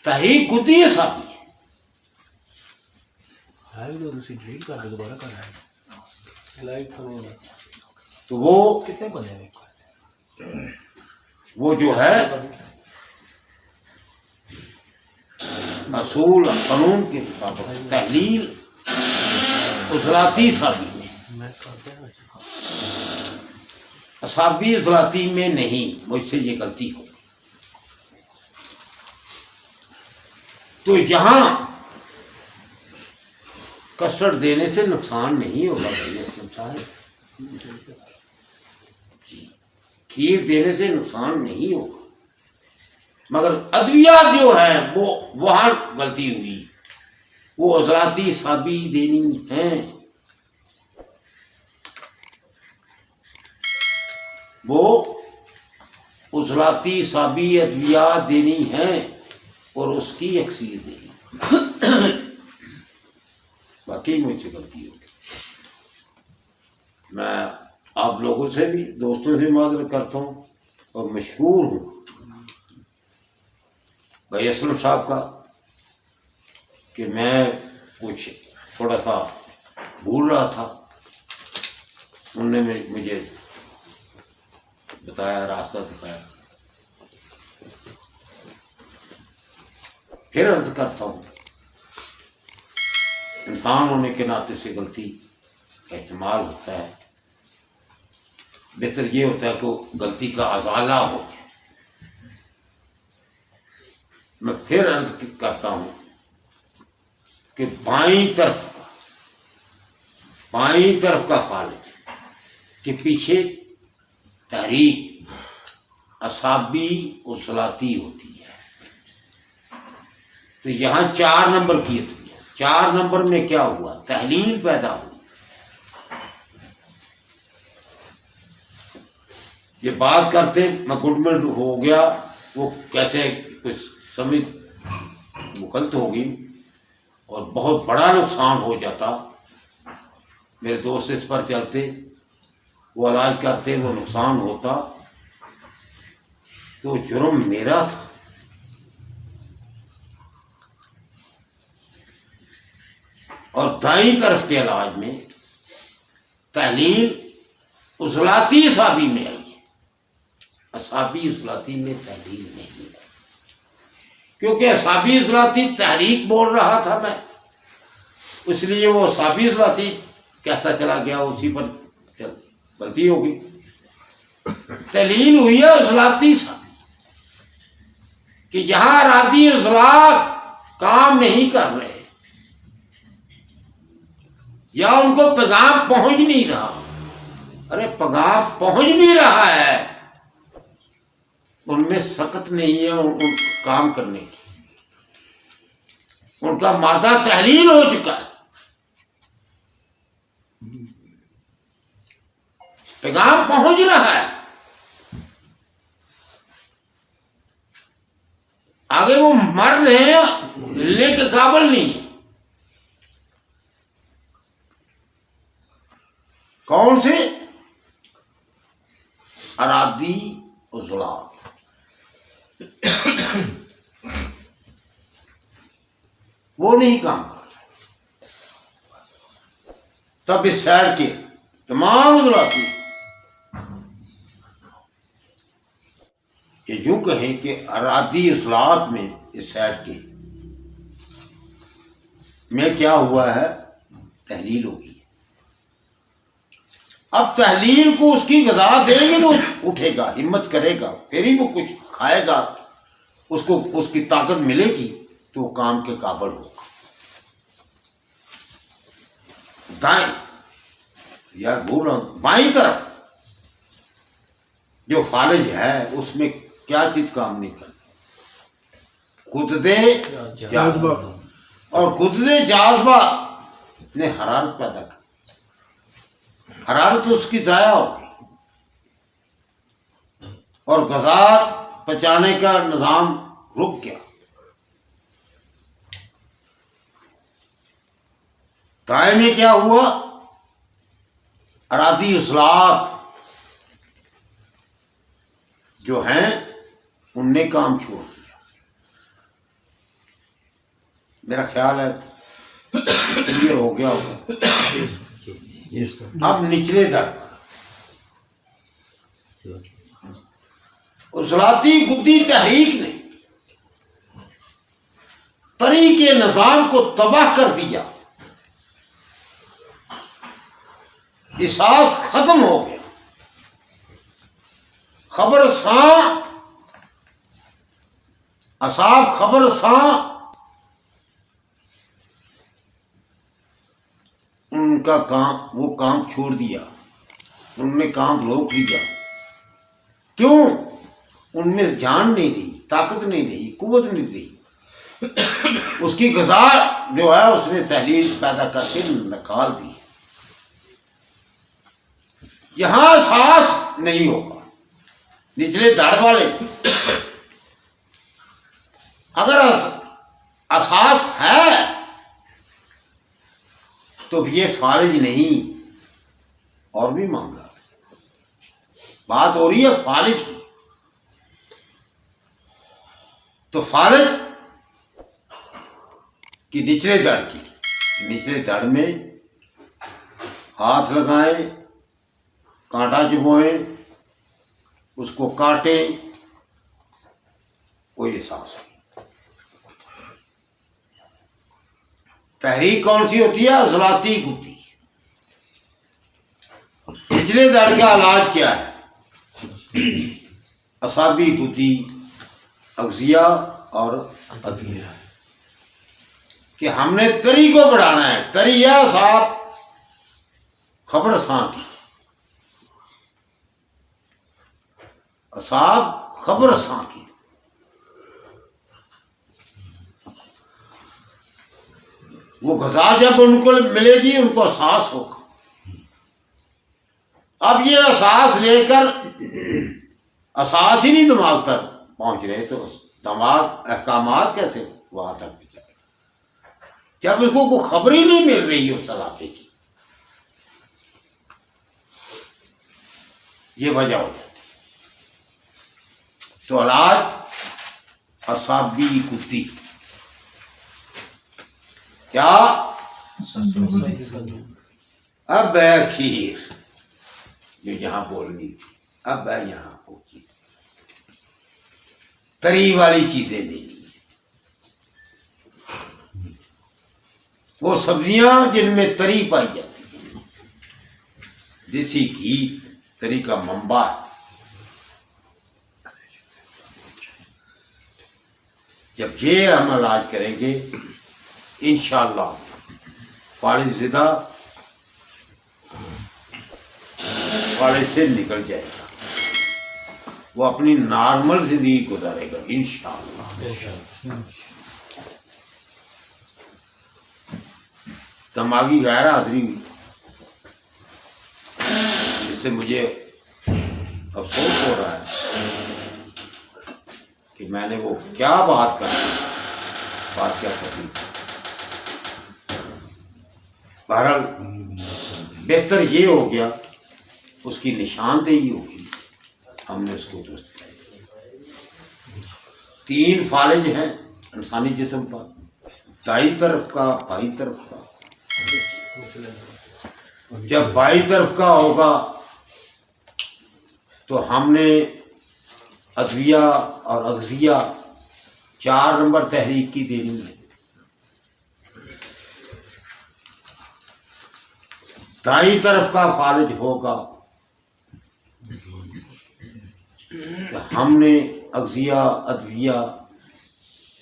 تحریک خود ہی سابی ہے. تو وہ کتنے بنے ہوئے وہ جو ہے اصول قانون کے مطابق تحلیل اصلاتی سابی ہے. اصابی اصلاتی میں نہیں. مجھ سے یہ غلطی ہو. تو یہاں کسٹرڈ دینے سے نقصان نہیں ہوگا بھائی اسلم صاحب. کھیر دینے سے نقصان نہیں ہوگا، مگر ادویات جو ہے وہ وہاں غلطی ہوئی. وہ عضلاتی سابی دینی ہیں، وہ عضلاتی سابی ادویات دینی ہیں اور اس کی اکثیر دینی. باقی مجھ سے غلطی ہوگی. میں آپ لوگوں سے بھی دوستوں سے معذرت کرتا ہوں اور مشکور ہوں بھائی اسلم صاحب کا کہ میں کچھ تھوڑا سا بھول رہا تھا. انہوں نے مجھے بتایا، راستہ دکھایا. پھر عرض کرتا ہوں انسان ہونے کے ناطے سے غلطی کا احتمال ہوتا ہے. بہتر یہ ہوتا ہے کہ غلطی کا ازالہ ہو جائے. میں پھر عرض کرتا ہوں کہ بائیں طرف کا فالج کے پیچھے تحریک اصابی اصلاتی ہوتی ہے. تو یہاں 4 نمبر کی ہوتی ہے. 4 نمبر میں کیا ہوا؟ تحلیل پیدا ہوئی. یہ بات کرتے میں گڈمنٹ ہو گیا، وہ کیسے کچھ سمجھ غلط ہوگی اور بہت بڑا نقصان ہو جاتا. میرے دوست اس پر چلتے، وہ علاج کرتے، وہ نقصان ہوتا تو جرم میرا تھا. اور دائیں طرف کے علاج میں تحلیل عضلاتی اصابی میں آئی ہے، اصابی اصلاتی میں تحلیل نہیں ہے. کیونکہ اصابی اصلاتی تحریک بول رہا تھا میں، اس لیے وہ اصابی اصلاتی کہتا چلا گیا، اسی پر غلطی ہوگی. تحلیل ہوئی ہے اصلاتی اصابی کہ یہاں ارادی اصلاح کام نہیں کر رہے یا ان کو پیغام پہنچ نہیں رہا. ارے پیغام پہنچ بھی رہا ہے، ان میں سخت نہیں ہے ان کام کرنے کی. ان کا مادہ تحلیل ہو چکا ہے، پیغام پہنچ رہا ہے. آگے وہ مر رہے ہیں لے کے قابل نہیں ہے. کون سے؟ ارادی عضلات. وہ نہیں کام کر رہے. تب اس سائڈ کے تمام عضلاتی کہ یوں کہیں کہ ارادی عضلات میں اس سائڈ کے میں کیا ہوا ہے؟ تحلیل ہوگی. اب تحلیل کو اس کی غذا دیں گے تو اٹھے گا، ہمت کرے گا، پھر ہی وہ کچھ کھائے گا، اس کو اس کی طاقت ملے گی تو وہ کام کے قابل ہوگا. دائیں یار بول رہا ہوں، بائیں طرف جو فالج ہے اس میں کیا چیز کام نہیں کرتی؟ غدے جاذبہ. اور غدے جاذبہ نے حرارت پیدا کی. حرارت اس کی ضائع ہو گئی اور غذا پچانے کا نظام رک گیا. دائیں میں کیا ہوا؟ ارادی عضلات جو ہیں ان نے کام چھوڑ دیا. میرا خیال ہے کلیئر ہو گیا ہوگا. اب نچلے در عضلاتی گدی تحریک نے تری کے نظام کو تباہ کر دیا. احساس ختم ہو گیا. خبر ساں اصحاب خبر ساں ان کا کام وہ کام چھوڑ دیا. انہوں نے کام روک دیا. کیوں؟ ان میں جان نہیں رہی، طاقت نہیں رہی، قوت نہیں رہی. اس کی غذا جو ہے اس نے تحلیل پیدا کر کے نکال دی. یہاں احساس نہیں ہوگا. نچلے دھڑ والے اگر احساس ہے تو یہ فالج نہیں. اور بھی معاملہ بات ہو رہی ہے فالج کی. تو فالج کی نچلے دڑ کی، نچلے دڑ میں ہاتھ لگائیں، کانٹا چبوئیں، اس کو کاٹیں، کوئی احساس نہیں. تحریک کون سی ہوتی ہے؟ عضلاتی گدی. نچلے دڑ کا علاج کیا ہے؟ اعصابی گدی، اغذیہ اور ادویہ. کہ ہم نے تری کو بڑھانا ہے. تری ہے اعصاب خبر ساں کی، اعصاب خبر ساں کی. وہ غذا جب ان کو ملے گی ان کو احساس ہوگا. اب یہ احساس لے کر احساس ہی نہیں دماغ تک پہنچ رہے تو دماغ احکامات کیسے وہاں تک بھی جائے جب اس کو کوئی خبر ہی نہیں مل رہی اس علاقے کی. یہ وجہ ہو جاتی. تو علاج اعصابی گدی. کیا؟ اب ہے کھیر جو یہاں بولنی تھی، اب ہے یہاں پہنچی تھی. تری والی چیزیں دینی ہیں. وہ سبزیاں جن میں تری پائی جاتی ہیں. دیسی گھی تری کا منبع ہے. جب یہ ہم علاج کریں گے انشاءاللہ فالج زدہ فالج سے نکل جائے گا. وہ اپنی نارمل زندگی گزارے گا انشاءاللہ. دماغی غیر حاضری ہوئی جس سے مجھے افسوس ہو رہا ہے کہ میں نے وہ کیا بات کیا کرتی. بہرحال بہتر یہ ہو گیا، اس کی نشاندہی ہوگی، ہم نے اس کو درست کیا. 3 فالج ہیں انسانی جسم پر، دائیں طرف کا، بائیں طرف کا. جب بائیں طرف کا ہوگا تو ہم نے ادویہ اور اغذیہ 4 نمبر تحریک کی دینی ہے. دائیں طرف کا فالج ہوگا کہ ہم نے اغذیہ ادویہ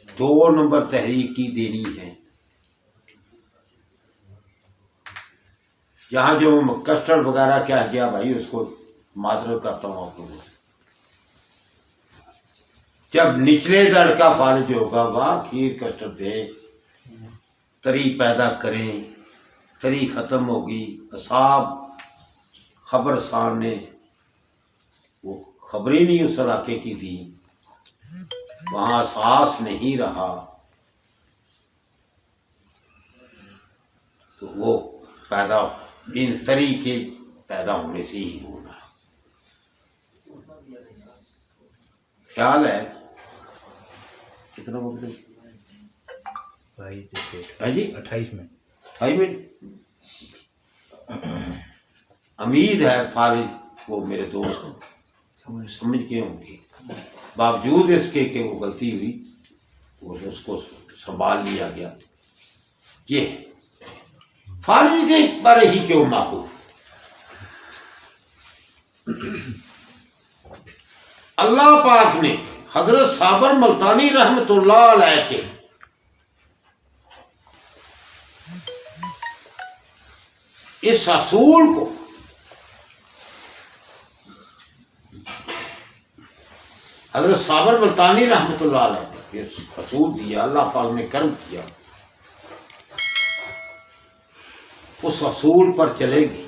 2 نمبر تحریک کی دینی ہے. یہاں جو کسٹرڈ وغیرہ کیا گیا بھائی اس کو معذرت کرتا ہوں آپ لوگوں سے. جب نچلے دڑ کا فالج ہوگا وہاں کھیر کسٹرڈ دیں، تری پیدا کریں، تری ختم ہوگی. اصحاب خبر سان نے وہ خبریں نہیں اس علاقے کی دی، وہاں احساس نہیں رہا تو وہ پیدا ان طریقے پیدا ہونے سے ہی ہونا. خیال ہے کتنا وقت ہاں جی 28 میں 5 منٹ امید ہے فارغ کو میرے دوست سمجھ کے ہوں گے، باوجود اس کے کہ وہ غلطی ہوئی وہ اس کو سنبھال لیا گیا. یہ فارغ سے بڑے ہی کیوں معقول. اللہ پاک نے حضرت صابر ملتانی رحمۃ اللہ علیہ کے اس اصول کو حضرت صابر ملتانی رحمۃ اللہ علیہ نے یہ اصول دیا، اللہ پاک نے کرم کیا، اس اصول پر چلے گی،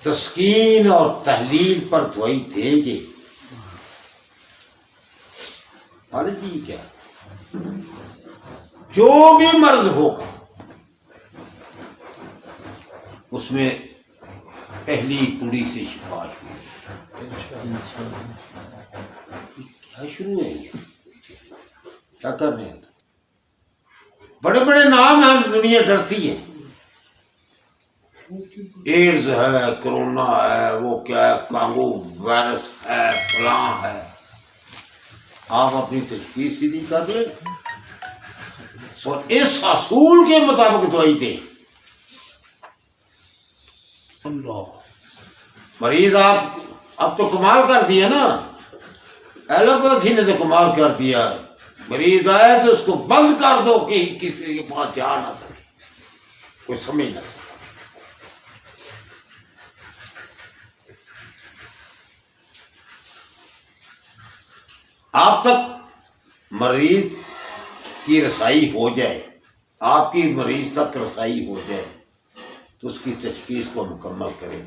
تسکین اور تحلیل پر دعائی دیں گے. خالد جی کیا جو بھی مرض ہوگا اس میں پہلی پوڑی سے شفا شروع. کیا شروع ہے یہ؟ کیا کر رہے ہیں؟ بڑے بڑے نام ہیں، دنیا ڈرتی ہے. ایڈز ہے، کرونا ہے، وہ کیا ہے، کانگو وائرس ہے، فلاں ہے. آپ اپنی تشخیص سیدھی کر لیں اور اس اصول کے مطابق دوائی دیں. مریض آپ اب تو کمال کر دیا نا، ایلوپیتھی نے تو کمال کر دیا. مریض آئے تو اس کو بند کر دو کہ کسی کے پاس جا نہ سکے، کوئی سمجھ نہ سکے. آپ تک مریض کی رسائی ہو جائے، آپ کی مریض تک رسائی ہو جائے تو اس کی تشخیص کو مکمل کریں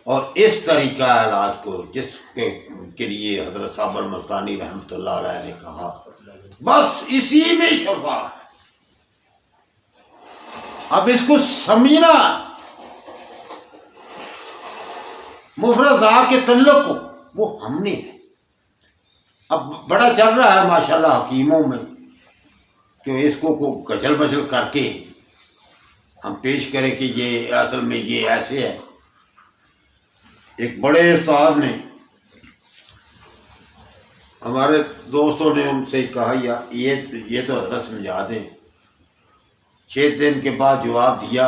اور اس طریقہ علاج کو جس کے لیے حضرت صابر ملتانی رحمۃ اللہ علیہ نے کہا، بس اسی میں شفا ہے. اب اس کو سمجھنا، مفرد ذات کے تعلق کو وہ ہم نے اب بڑا چل رہا ہے ماشاءاللہ حکیموں میں کہ اس کو کچل بچل کر کے ہم پیش کریں کہ یہ اصل میں یہ ایسے ہے. ایک بڑے استاد نے ہمارے دوستوں نے ان سے کہا یہ تو حضرت سمجھا دیں. 6 دن کے بعد جواب دیا،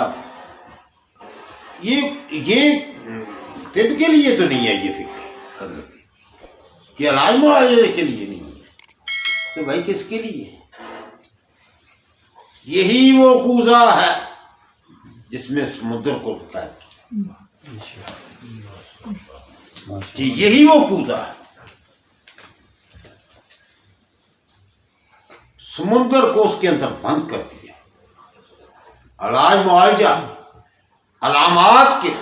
یہ طب کے لیے تو نہیں ہے، یہ فکر حضرت کہ علاج معالجے کے لیے نہیں ہے تو بھائی کس کے لیے؟ یہی وہ کوزہ ہے جس میں سمندر کو قید کیا. جی یہی وہ کوزہ ہے، سمندر کو اس کے اندر بند کر دیا. علاج معالجہ علامات کے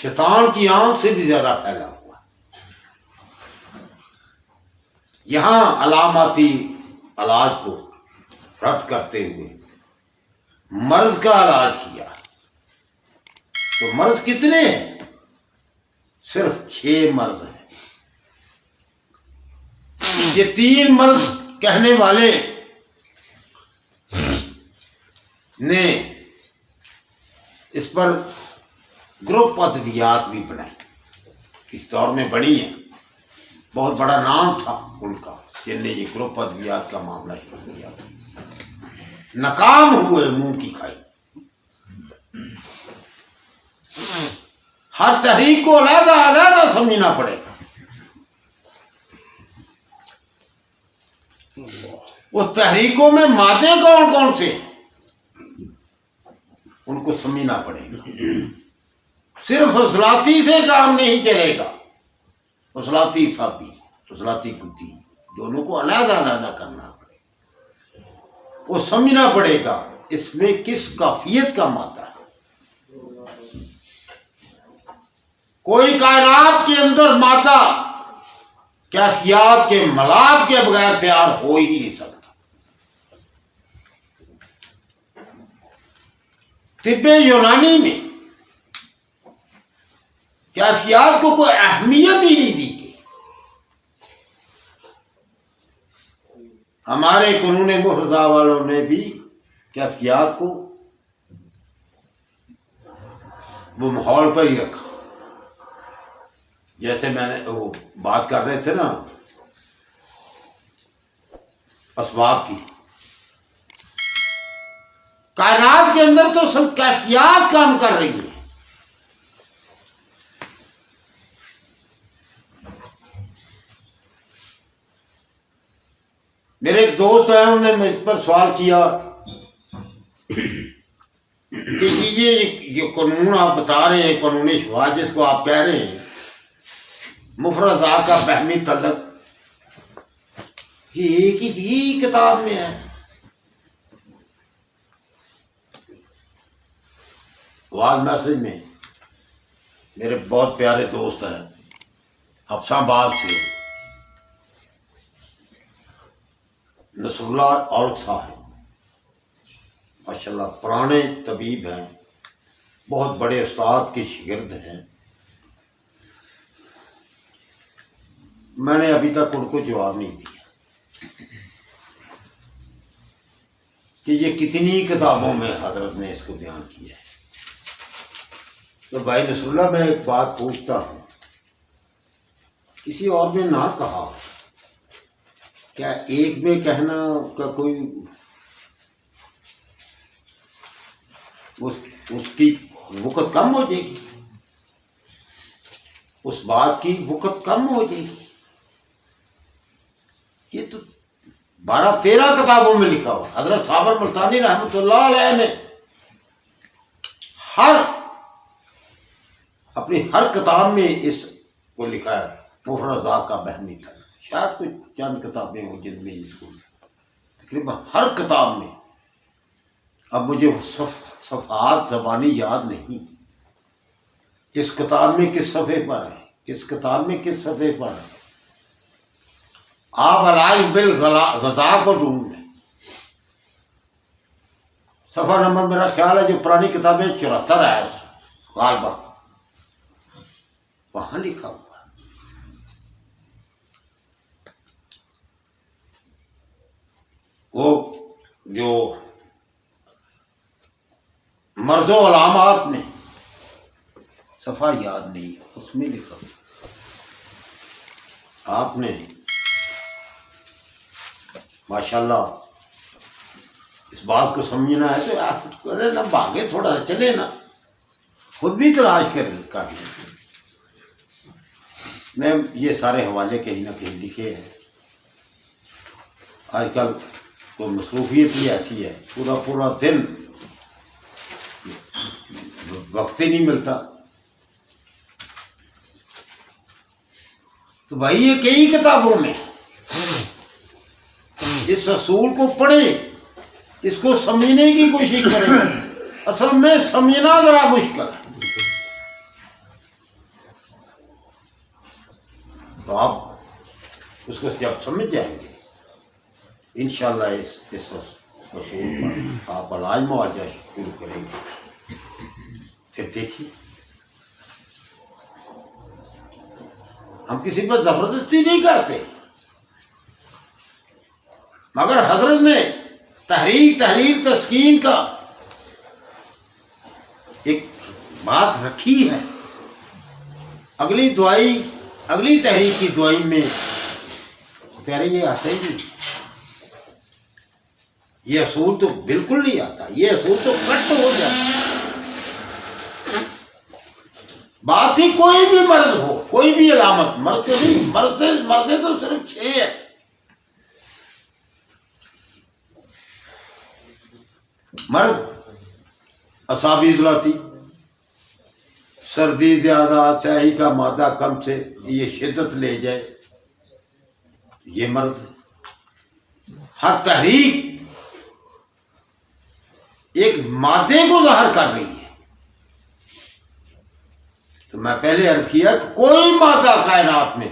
شیطان کی آنکھ سے بھی زیادہ پھیلا ہوا. یہاں علاماتی علاج کو رد کرتے ہوئے مرض کا علاج کیا. تو مرض کتنے ہیں؟ صرف 6 مرض ہیں. یہ 3 مرض کہنے والے نے اس پر گروپ ادویات بھی بنائی، اس دور میں بنی ہیں. بہت بڑا نام تھا ان کا جن نے یہ گروپ ادویات کا معاملہ شروع کیا. ناکام ہوئے منہ کی کھائی. ہر تحریک کو علیحدہ علیحدہ سمجھنا پڑے گا. وہ تحریکوں میں مادے کون کون سے ان کو سمجھنا پڑے گا. صرف عضلاتی سے کام نہیں چلے گا، عضلاتی صابی، عضلاتی گدی دونوں کو علیحدہ علیحدہ کرنا پڑے گا. وہ سمجھنا پڑے گا اس میں کس کیفیت کا مادہ ہے. کوئی کائنات کے اندر مادہ کیفیات کے ملاپ کے بغیر تیار ہو ہی نہیں سکتا. طب یونانی میں کیفیات کو کوئی اہمیت ہی نہیں دی گئی. ہمارے قانون مفرزہ والوں نے بھی کیفیات کو وہ ماحول پر ہی رکھا. جیسے میں نے وہ بات کر رہے تھے نا اسباب کی، کائنات کے اندر تو سب کیفیات کام کر رہی ہیں. میرے ایک دوست ہیں، انہوں نے مجھ پر سوال کیا کہ یہ قانون آپ بتا رہے ہیں، قانون شواذ جس کو آپ کہہ رہے ہیں، مفرزہ کا فہمی تعلق، یہ ایک ہی کتاب میں ہے. واضح میسج میں میرے بہت پیارے دوست ہیں حفصہ آباد سے نصر اللہ اولک صاحب، ماشاءاللہ پرانے طبیب ہیں، بہت بڑے استاد کے شاگرد ہیں. میں نے ابھی تک ان کو جواب نہیں دیا کہ یہ کتنی کتابوں میں حضرت نے اس کو بیان کیا ہے. تو بھائی نصر اللہ، میں ایک بات پوچھتا ہوں، کسی اور میں نہ کہا، کیا ایک میں کہنا کا کوئی اس کی وقت کم ہو جائے گی؟ اس بات کی وقت کم ہو جائے گی؟ یہ تو 12-13 کتابوں میں لکھا ہوا. حضرت صابر ملتانی رحمۃ اللہ علیہ نے اپنی ہر کتاب میں اس کو لکھا ہے، مفرزہ کا بہمی تھا. شاید کوئی چند کتابیں ہوں جن میں اس کو تقریباً ہر کتاب میں. اب مجھے صفحات زبانی یاد نہیں، کس کتاب میں کس صفحے پر ہے، کس کتاب میں کس صفحے پر ہے. آپ علاج بالغذا کو ڈھونڈ لیں، صفحہ نمبر میرا خیال ہے جو پرانی کتابیں 74 ہے غالباً، وہاں لکھا ہوا. وہ جو مرض و علامات میں صفحہ یاد نہیں، اس میں لکھا. آپ نے ماشاءاللہ اس بات کو سمجھنا ہے تو آپ کرے نا، بھاگے تھوڑا سا چلے نا، خود بھی تلاش کر لیں. میں یہ سارے حوالے کہیں نہ کہیں لکھے ہیں. آج کل تو مصروفیت ہی ایسی ہے، پورا دن وقت ہی نہیں ملتا. تو بھائی یہ کئی کتابوں میں اس اصول کو پڑھیں، اس کو سمجھنے کی کوشش کریں. اصل میں سمجھنا ذرا مشکل ہے. تو آپ اس کو جب سمجھ جائیں گے انشاءاللہ اس اصول پر آپ علاج معالجہ شروع کریں گے. پھر دیکھیے، ہم کسی پر زبردستی نہیں کرتے، مگر حضرت نے تحریک تحلیل تسکین کا ایک بات رکھی ہے. اگلی تحریک کی دعائی میں پیارے یہ آتا ہی نہیں، یہ اصول تو بالکل نہیں آتا، یہ اصول تو کٹ ہو جاتا. بات ہی کوئی بھی مرض ہو، کوئی بھی علامت، مرض تو نہیں، مرض تو صرف 6 ہے. مرض اعصابی اضلاعاتی، سردی زیادہ، سیاہی کا مادہ کم سے یہ شدت لے جائے، یہ مرض ہے. ہر تحریک ایک مادے کو ظاہر کر رہی ہے. تو میں پہلے عرض کیا کہ کوئی مادہ کائنات میں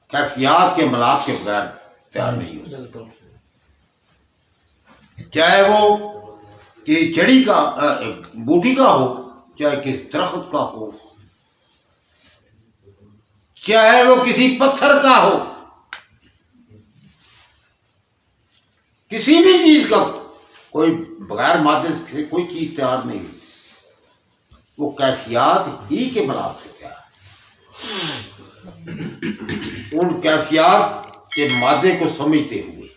کیفیات کے ملاپ کے بغیر تیار نہیں ہو سکتا، چاہے وہ کہ جڑی کا بوٹی کا ہو، چاہے کسی درخت کا ہو، چاہے وہ کسی پتھر کا ہو. کسی بھی چیز کا کوئی بغیر مادے سے کوئی چیز تیار نہیں، وہ کیفیات ہی کے بلا سے تیار ہے۔ ان کیفیات کے مادے کو سمجھتے ہوئے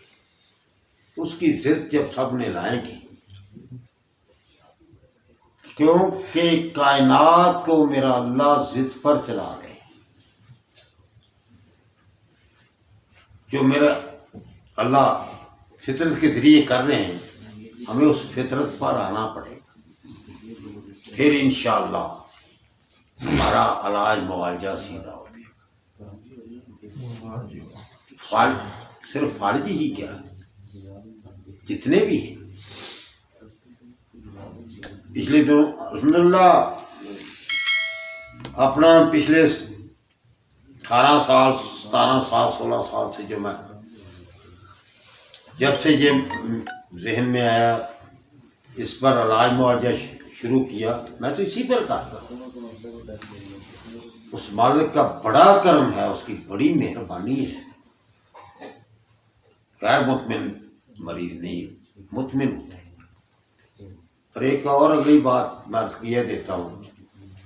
اس کی ضد جب سب نے لائیں گی، کیونکہ کائنات کو میرا اللہ ضد پر چلا رہے ہیں، جو میرا اللہ فطرت کے ذریعے کر رہے ہیں، ہمیں اس فطرت پر آنا پڑے گا، پھر انشاءاللہ ہمارا علاج معالجہ سیدھا ہو جائے گا۔ صرف فالج ہی کیا، جتنے بھی ہیں پچھلے دنوں الحمدللہ اپنا پچھلے 18 سال 17 سال 16 سال سے جو میں جب سے یہ ذہن میں آیا اس پر علاج معالجہ شروع کیا، میں تو اسی پر کرتا ہوں۔ اس مالک کا بڑا کرم ہے، اس کی بڑی مہربانی ہے، غیر مطمئن مریض نہیں مطمئن ہوتا ہے۔ اور ایک اور اگلی بات میں کیے دیتا ہوں،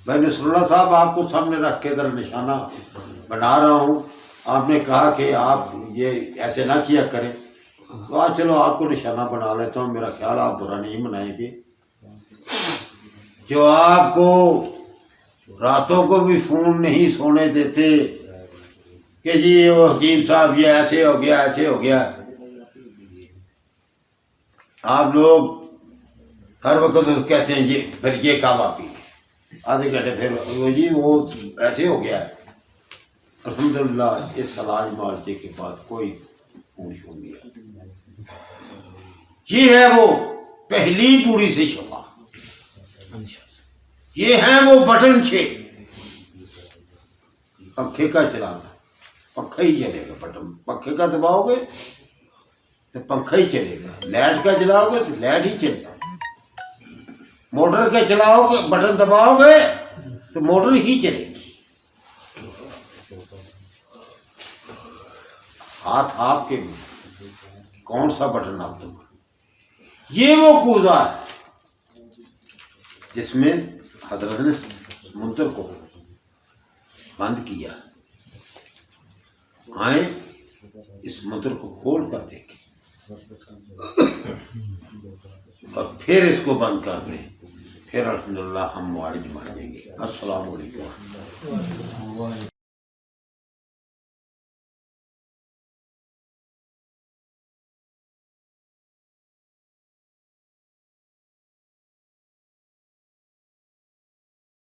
میں نصر اللہ صاحب آپ کو سامنے رکھ کے در نشانہ بنا رہا ہوں، آپ نے کہا کہ آپ یہ ایسے نہ کیا کریں، تو آج چلو آپ کو نشانہ بنا لیتا ہوں، میرا خیال آپ برا نہیں منائیں گے۔ جو آپ کو راتوں کو بھی فون نہیں سونے دیتے کہ جی وہ حکیم صاحب یہ ایسے ہو گیا ایسے ہو گیا، آپ لوگ ہر وقت کہتے ہیں جی پھر یہ کعبہ پی آدھے گھنٹے پھر وہ جی وہ ایسے ہو گیا ہے۔ الحمدللہ اس علاج معالجے کے بعد کوئی پوچھ ہو گیا، یہ ہے وہ پہلی بوڑھی سے شفا، یہ ہے وہ بٹن چھے پنکھے کا چلانا، پنکھا ہی چلے گا، بٹن پنکھے کا دباؤ گے تو پنکھا ہی چلے گا، لائٹ کا جلاؤ گے تو لائٹ ہی چلے گا، موٹر کا چلاؤ گے بٹن دباؤ گے تو موٹر ہی چلے گی۔ ہاتھ آپ کے کون سا بٹن آپ دبا، یہ وہ کوزہ ہے جس میں حضرت نے سمندر کو بند کیا، آئیں اس سمندر کو کھول کر دیکھیں اور پھر اس کو بند کر دیں، پھر الحمدللہ ہم معالج بن جائیں گے۔ السلام علیکم۔